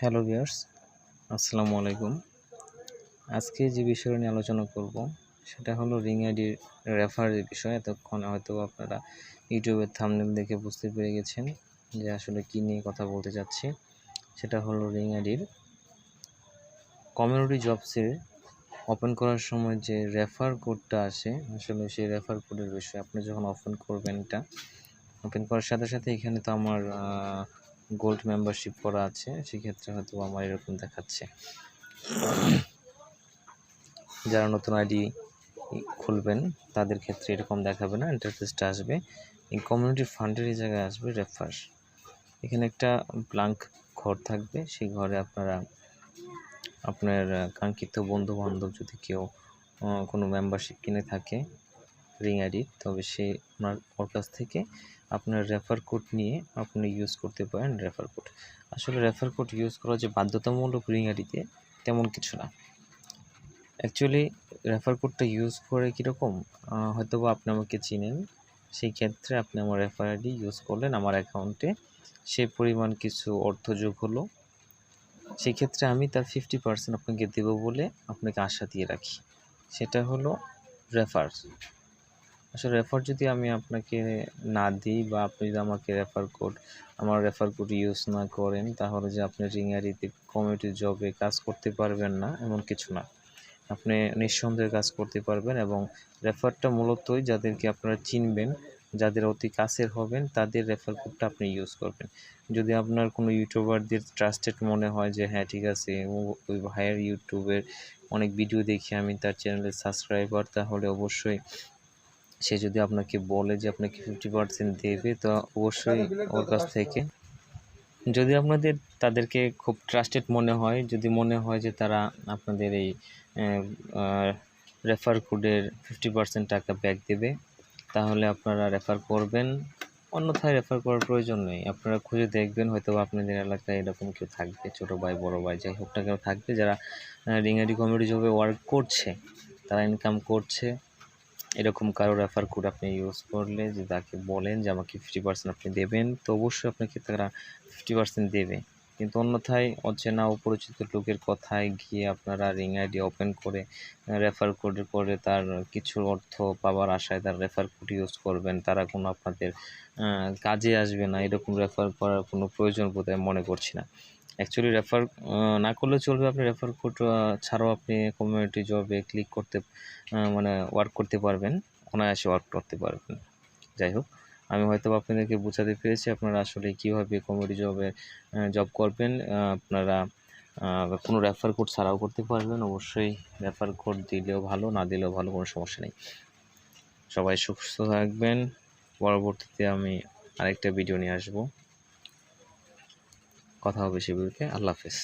Hello viewers, আসসালামু আলাইকুম। আজকে যে বিষয় নিয়ে আলোচনা করব সেটা হলো রিং আইডির রেফারের বিষয়। এতক্ষণে হয়তো আপনারা ইউটিউবের থাম্বনেল দেখে বুঝতে পেরে গেছেন যে আসলে কী নিয়ে কথা বলতে যাচ্ছি। সেটা হলো রিং আইডির কমিউনিটি জবসের ওপেন করার সময় যে রেফার কোডটা আসে, আসলে সেই রেফার কোডের বিষয়ে আপনি যখন ওপেন করবেন, এটা ওপেন করার সাথে সাথে এখানে তো আমার গোল্ড মেম্বারশিপ করা আছে, সেক্ষেত্রে হয়তো আমার এরকম দেখাচ্ছে। যারা নতুন আইডি খুলবেন তাদের ক্ষেত্রে এরকম দেখাবে না, ইন্টারফেসটা আসবে এই কমিউনিটি ফান্ডের এই জায়গায় আসবে রেফার। এখানে একটা ব্ল্যাঙ্ক ঘর থাকবে, সেই ঘরে আপনারা আপনার কাঙ্ক্ষিত বন্ধু বান্ধব যদি কেউ কোনো মেম্বারশিপ কিনে থাকে রিং আইডির, তবে সে ওর কাছ থেকে আপনার রেফার কোড নিয়ে আপনি ইউজ করতে পারেন। রেফার কোড আসলে রেফার কোড ইউজ করা যে বাধ্যতামূলক রিং আইডিতে তেমন কিছু না। অ্যাকচুয়ালি রেফার কোডটা ইউজ করে কীরকম, হয়তো বা আপনি আমাকে চিনেন, সেই ক্ষেত্রে আপনি আমার রেফার আইডি ইউজ করলেন, আমার অ্যাকাউন্টে সেই পরিমাণ কিছু অর্থ যোগ হলো, সেই ক্ষেত্রে আমি তার 50% আপনাকে দেবো বলে আপনাকে আশা দিয়ে রাখি। সেটা হলো রেফার। আসলে রেফার যদি আমি আপনাকে না দিই বা আপনি যদি আমাকে আমার রেফার কোড ইউজ না করেন, তাহলে যে আপনি রিং আইডিতে কমিউনিটি জবে কাজ করতে পারবেন না এমন কিছু না। আপনি নিঃসন্দেহে কাজ করতে পারবেন, এবং রেফারটা মূলতই যাদেরকে আপনারা চিনবেন, যাদের অতি কাছের হবেন, তাদের রেফার কোডটা আপনি ইউজ করবেন। যদি আপনার কোনো ইউটিউবারদের ট্রাস্টেড মনে হয় যে হ্যাঁ ঠিক আছে, ওই ভাইয়ের ইউটিউবের অনেক ভিডিও দেখি, আমি তার চ্যানেলের সাবস্ক্রাইবার, তাহলে অবশ্যই সে যদি আপনাকে বলে যে আপনাকে 50% দেবে, তো অবশ্যই ওর কাছ থেকে, যদি আপনাদের তাদেরকে খুব ট্রাস্টেড মনে হয়, যদি মনে হয় যে তারা আপনাদের এই রেফার কোডের 50% টাকা ব্যাক দেবে, তাহলে আপনারা রেফার করবেন। অন্যথায় রেফার করার প্রয়োজন নেই। আপনারা খুঁজে দেখবেন, হয়তো আপনাদের এলাকায় এরকম কেউ থাকবে, ছোটো ভাই বড়ো ভাই যাই হোক না কেউ থাকবে, যারা রিং আইডি কমিউনিটি জবে ওয়ার্ক করছে, তারা ইনকাম করছে। এরকম কারো রেফার কোড আপনি ইউজ করলে, যে তাকে বলেন যে আমাকে 50% আপনি দেবেন, তো অবশ্যই আপনাকে তারা 50% দেবে। কিন্তু অন্যথায় অচেনা অপরিচিত লোকের কথায় গিয়ে আপনারা রিং আইডি ওপেন করে রেফার কোড করে তার কিছু অর্থ পাওয়ার আশায় তার রেফার কোড ইউজ করবেন, তারা কোনো আপনাদের কাজে আসবে না। এরকম রেফার করার কোনো প্রয়োজন বোধহয় মনে করছি না। অ্যাকচুয়ালি রেফার না করলে চলবে, আপনি রেফার কোড ছাড়াও আপনি কমিউনিটি জবে ক্লিক করতে ওয়ার্ক করতে পারবেন, অনায়াসে ওয়ার্ক করতে পারবেন। যাই হোক, আমি হয়তো আপনাদেরকে বোঝাতে পেরেছি আপনারা আসলে কীভাবে কমিউনিটি জব করবেন। আপনারা কোনো রেফার কোড ছাড়াও করতে পারবেন। অবশ্যই রেফার কোড দিলেও ভালো, না দিলেও ভালো, কোনো সমস্যা নেই। সবাই সুস্থ থাকবেন। পরবর্তীতে আমি আরেকটা ভিডিও নিয়ে আসবো। কথা হবে সে বিরুদ্ধে। আল্লাহ হাফেজ।